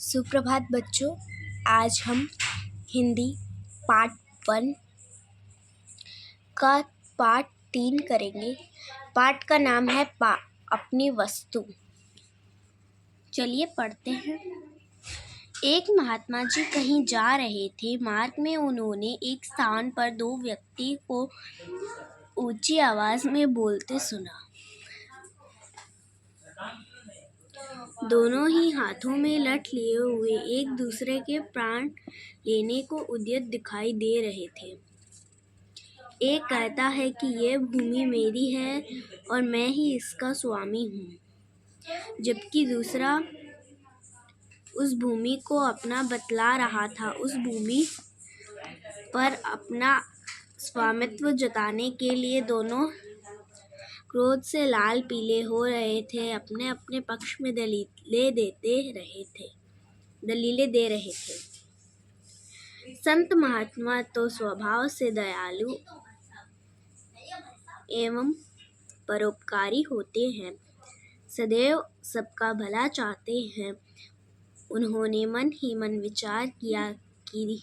सुप्रभात बच्चों। आज हम हिंदी पार्ट 1 का पार्ट 3 करेंगे। पार्ट का नाम है अपनी वस्तु। चलिए पढ़ते हैं। एक महात्मा जी कहीं जा रहे थे। मार्ग में उन्होंने एक स्थान पर दो व्यक्ति को ऊंची आवाज में बोलते सुना। दोनों ही हाथों में लठ लिए हुए एक दूसरे के प्राण लेने को उद्यत दिखाई दे रहे थे। एक कहता है कि यह भूमि मेरी है और मैं ही इसका स्वामी हूँ, जबकि दूसरा उस भूमि को अपना बतला रहा था। उस भूमि पर अपना स्वामित्व जताने के लिए दोनों क्रोध से लाल पीले हो रहे थे, अपने अपने पक्ष में दलीलें दे रहे थे। संत महात्मा तो स्वभाव से दयालु एवं परोपकारी होते हैं, सदैव सबका भला चाहते हैं। उन्होंने मन ही मन विचार किया कि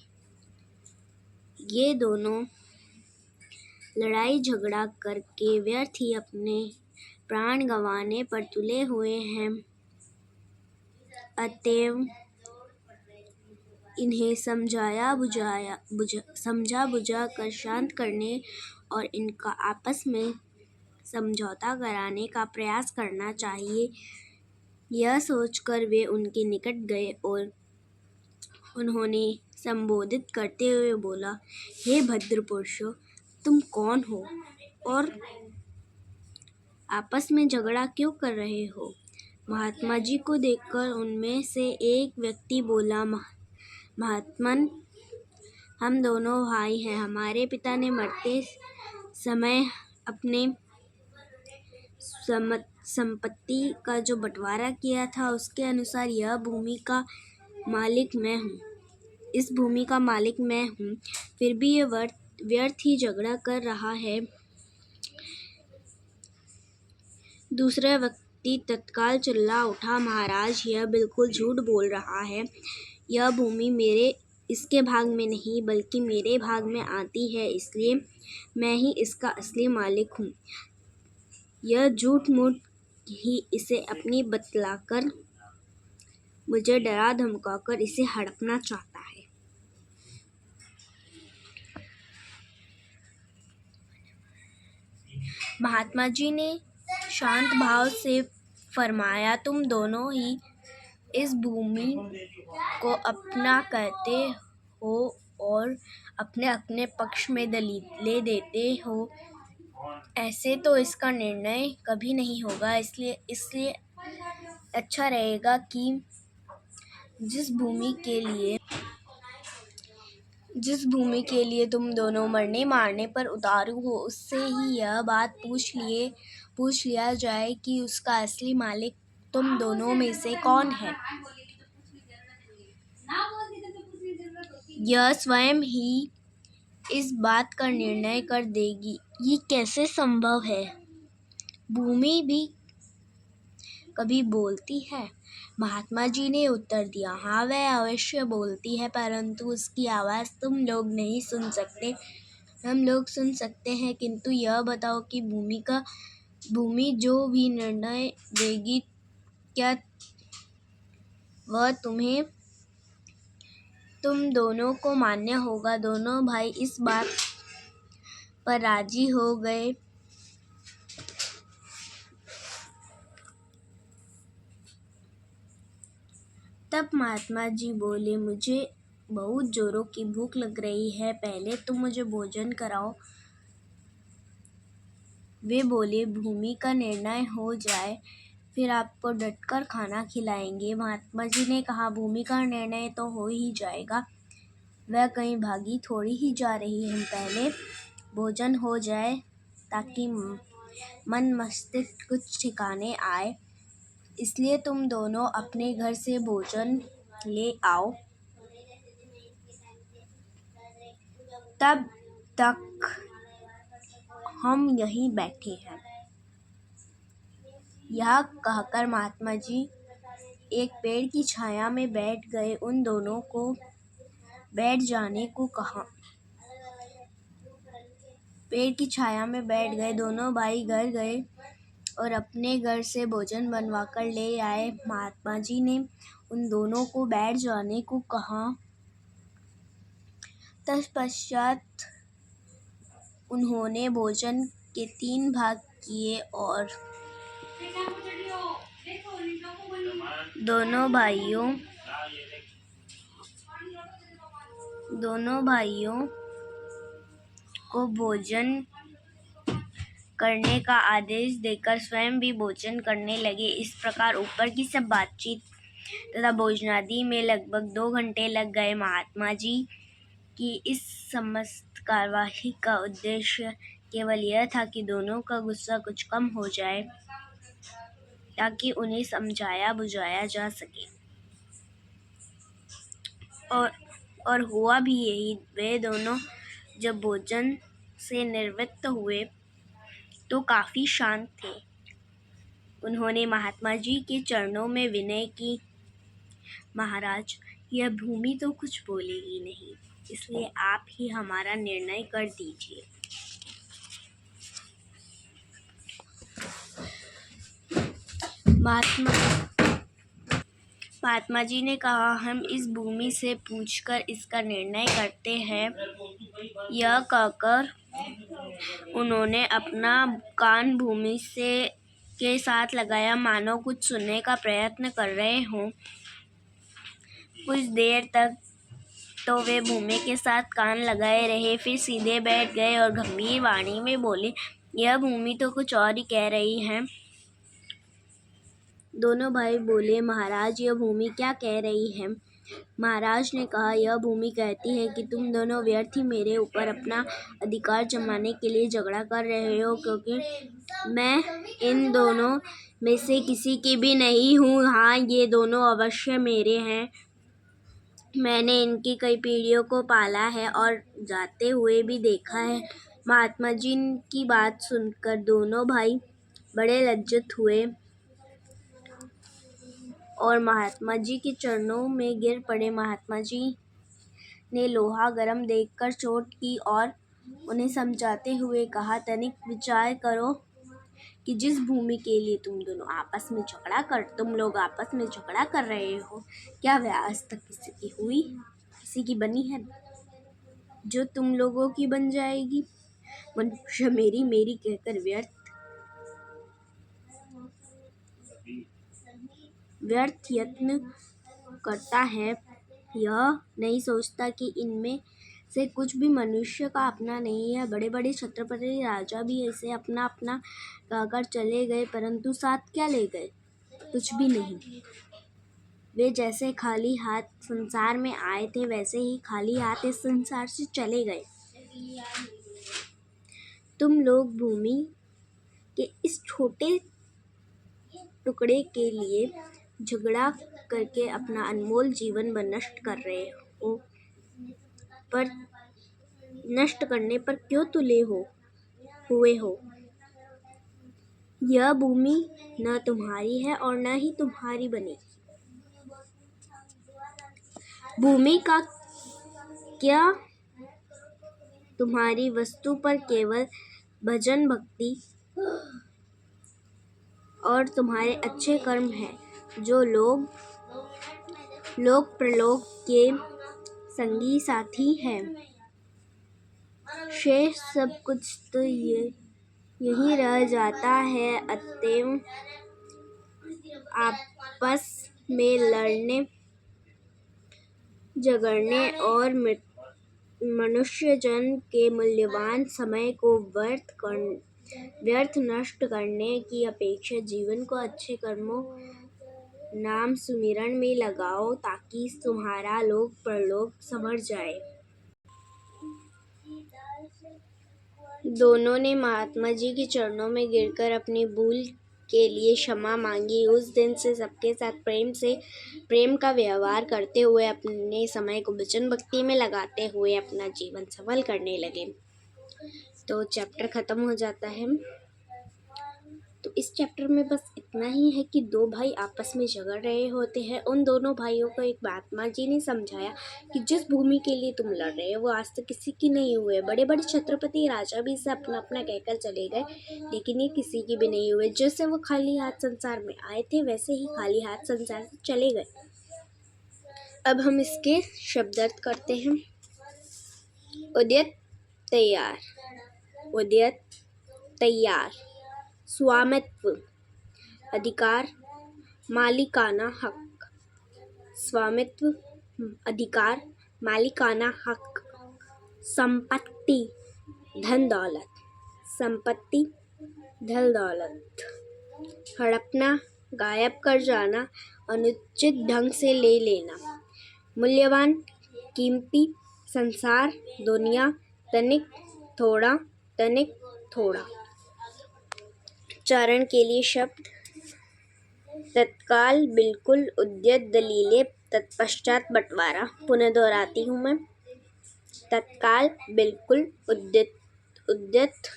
ये दोनों लड़ाई झगड़ा करके व्यर्थ ही अपने प्राण गंवाने पर तुले हुए हैं, अतएव इन्हें समझा बुझा कर शांत करने और इनका आपस में समझौता कराने का प्रयास करना चाहिए। यह सोचकर वे उनके निकट गए और उन्होंने संबोधित करते हुए बोला, हे भद्र पुरुषों, तुम कौन हो और आपस में झगड़ा क्यों कर रहे हो? महात्मा जी को देखकर उनमें से एक व्यक्ति बोला, महात्मन, हम दोनों भाई हैं। हमारे पिता ने मरते समय अपने संपत्ति का जो बंटवारा किया था, उसके अनुसार यह भूमि का मालिक मैं हूँ। इस भूमि का मालिक मैं हूँ, फिर भी ये व्यर्थ ही झगड़ा कर रहा है। दूसरा व्यक्ति तत्काल चिल्ला उठा, महाराज, यह बिल्कुल झूठ बोल रहा है। यह भूमि इसके भाग में नहीं बल्कि मेरे भाग में आती है, इसलिए मैं ही इसका असली मालिक हूँ। यह झूठ मूठ ही इसे अपनी बतलाकर मुझे डरा धमकाकर इसे हड़पना चाहता है। महात्मा जी ने शांत भाव से फरमाया, तुम दोनों ही इस भूमि को अपना कहते हो और अपने अपने पक्ष में दलीलें देते हो। ऐसे तो इसका निर्णय कभी नहीं होगा। इसलिए अच्छा रहेगा कि जिस भूमि के लिए तुम दोनों मरने मारने पर उतारू हो, उससे ही यह बात पूछ लिया जाए कि उसका असली मालिक तुम दोनों में से कौन है। यह स्वयं ही इस बात का निर्णय कर देगी। ये कैसे संभव है? भूमि भी कभी बोलती है? महात्मा जी ने उत्तर दिया, हाँ, वह अवश्य बोलती है, परंतु उसकी आवाज़ तुम लोग नहीं सुन सकते। हम लोग सुन सकते हैं, किंतु यह बताओ कि भूमि जो भी निर्णय देगी, क्या वह तुम दोनों को मान्य होगा? दोनों भाई इस बात पर राजी हो गए। तब महात्मा जी बोले, मुझे बहुत जोरों की भूख लग रही है, पहले तुम मुझे भोजन कराओ। वे बोले, भूमि का निर्णय हो जाए फिर आपको डटकर खाना खिलाएंगे। महात्मा जी ने कहा, भूमि का निर्णय तो हो ही जाएगा, वह कहीं भागी थोड़ी ही जा रही है। पहले भोजन हो जाए ताकि मन मस्तिष्क कुछ ठिकाने आए, इसलिए तुम दोनों अपने घर से भोजन ले आओ। तब तक हम यहीं बैठे हैं। यह कहकर महात्मा जी एक पेड़ की छाया में बैठ गए। उन दोनों को बैठ जाने को कहा। पेड़ की छाया में बैठ गए। दोनों भाई घर गए और अपने घर से भोजन बनवाकर ले आए। महात्मा जी ने उन दोनों को बैठ जाने को कहा। तत्पश्चात उन्होंने भोजन के 3 भाग किए और दोनों भाइयों को भोजन करने का आदेश देकर स्वयं भी भोजन करने लगे। इस प्रकार ऊपर की सब बातचीत तथा भोजनादि में लगभग 2 घंटे लग गए। महात्मा जी की इस समस्त कार्यवाही का उद्देश्य केवल यह था कि दोनों का गुस्सा कुछ कम हो जाए, ताकि उन्हें समझाया बुझाया जा सके। और हुआ भी यही। वे दोनों जब भोजन से निवृत्त हुए तो काफी शांत थे। उन्होंने महात्मा जी के चरणों में विनय की, महाराज, यह भूमि तो कुछ बोलेगी नहीं, इसलिए आप ही हमारा निर्णय कर दीजिए। महात्मा जी ने कहा, हम इस भूमि से पूछकर इसका निर्णय करते हैं। यह कहकर उन्होंने अपना कान भूमि के साथ लगाया, मानो कुछ सुनने का प्रयत्न कर रहे हों। कुछ देर तक तो वे भूमि के साथ कान लगाए रहे, फिर सीधे बैठ गए और गंभीर वाणी में बोले, यह भूमि तो कुछ और ही कह रही है। दोनों भाई बोले, महाराज, यह भूमि क्या कह रही है? महाराज ने कहा, यह भूमि कहती है कि तुम दोनों व्यर्थ ही मेरे ऊपर अपना अधिकार जमाने के लिए झगड़ा कर रहे हो, क्योंकि मैं इन दोनों में से किसी की भी नहीं हूँ। हाँ, ये दोनों अवश्य मेरे हैं। मैंने इनकी कई पीढ़ियों को पाला है और जाते हुए भी देखा है। महात्मा जी की बात सुनकर दोनों भाई बड़े लज्जित हुए और महात्मा जी के चरणों में गिर पड़े। महात्मा जी ने लोहा गर्म देखकर चोट की और उन्हें समझाते हुए कहा, तनिक विचार करो कि जिस भूमि के लिए तुम लोग आपस में झगड़ा कर रहे हो, क्या वह आज तक किसी की बनी है जो तुम लोगों की बन जाएगी? मनुष्य मेरी मेरी कहकर व्यर्थ यत्न करता है। यह नहीं सोचता कि इनमें से कुछ भी मनुष्य का अपना नहीं है। बड़े बड़े छत्रपति राजा भी ऐसे अपना अपना कहकर चले गए, परंतु साथ क्या ले गए? कुछ भी नहीं। वे जैसे खाली हाथ संसार में आए थे, वैसे ही खाली हाथ इस संसार से चले गए। तुम लोग भूमि के इस छोटे टुकड़े के लिए झगड़ा करके अपना अनमोल जीवन नष्ट कर रहे हो, पर नष्ट करने पर क्यों तुले हुए हो? यह भूमि न तुम्हारी है और न ही तुम्हारी बनेगी। भूमि का क्या? तुम्हारी वस्तु पर केवल भजन भक्ति और तुम्हारे अच्छे कर्म हैं, जो लोक प्रलोक के संगी साथी हैं। शेष सब कुछ तो यही रह जाता है। अतएव आपस में लड़ने झगड़ने और मनुष्य जन के मूल्यवान समय को व्यर्थ नष्ट करने की अपेक्षा जीवन को अच्छे कर्मों नाम सुमिरन में लगाओ, ताकि तुम्हारा लोक परलोक संवर जाए। दोनों ने महात्मा जी के चरणों में गिरकर अपनी भूल के लिए क्षमा मांगी। उस दिन से सबके साथ प्रेम का व्यवहार करते हुए, अपने समय को भजन भक्ति में लगाते हुए अपना जीवन सफल करने लगे। तो चैप्टर खत्म हो जाता है। तो इस चैप्टर में बस इतना ही है कि दो भाई आपस में झगड़ रहे होते हैं। उन दोनों भाइयों को एक बात माँ जी ने समझाया कि जिस भूमि के लिए तुम लड़ रहे हो वो आज तक किसी की नहीं हुए। बड़े बड़े छत्रपति राजा भी इसे अपना अपना कहकर चले गए, लेकिन ये किसी की भी नहीं हुए। जैसे वो खाली हाथ संसार में आए थे वैसे ही खाली हाथ संसार से चले गए। अब हम इसके शब्दार्थ करते हैं। उद्यत तैयार, उद्यत तैयार, स्वामित्व, अधिकार, मालिकाना हक, स्वामित्व, अधिकार, मालिकाना हक, संपत्ति, धन दौलत, संपत्ति, धन दौलत, हड़पना, गायब कर जाना, अनुचित ढंग से ले लेना, मूल्यवान, कीमती, संसार, दुनिया, तनिक, थोड़ा, तनिक, थोड़ा। उच्चारण के लिए शब्द तत्काल, बिल्कुल, उद्यत, दलीलें, तत्पश्चात बंटवारा। पुनः दोहराती हूँ मैं। तत्काल, बिल्कुल, उद्यत,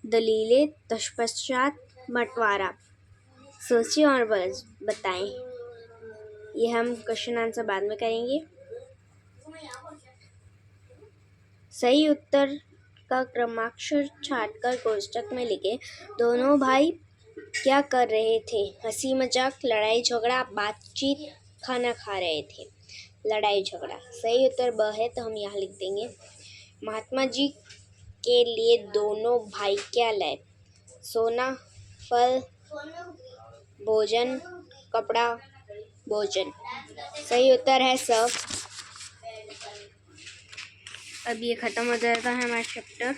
दलीलें, तत्पश्चात बंटवारा। सोचिए और बताएं। ये हम क्वेश्चन आंसर बाद में करेंगे। सही उत्तर का क्रमाक्षर छांटकर कोष्ठक में लिखें। दोनों भाई क्या कर रहे थे? हंसी मजाक, लड़ाई झगड़ा, बातचीत, खाना खा रहे थे। लड़ाई झगड़ा। सही उत्तर ब है, तो हम यहाँ लिख देंगे। महात्मा जी के लिए दोनों भाई क्या लाए? सोना, फल, भोजन, कपड़ा, भोजन। सही उत्तर है स। अब ये खत्म हो जाता है हमारा चैप्टर।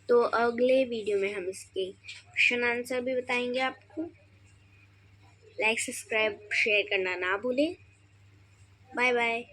तो अगले वीडियो में हम इसके क्वेश्चन आंसर भी बताएंगे आपको। लाइक, सब्सक्राइब, शेयर करना ना भूलें। Bye bye.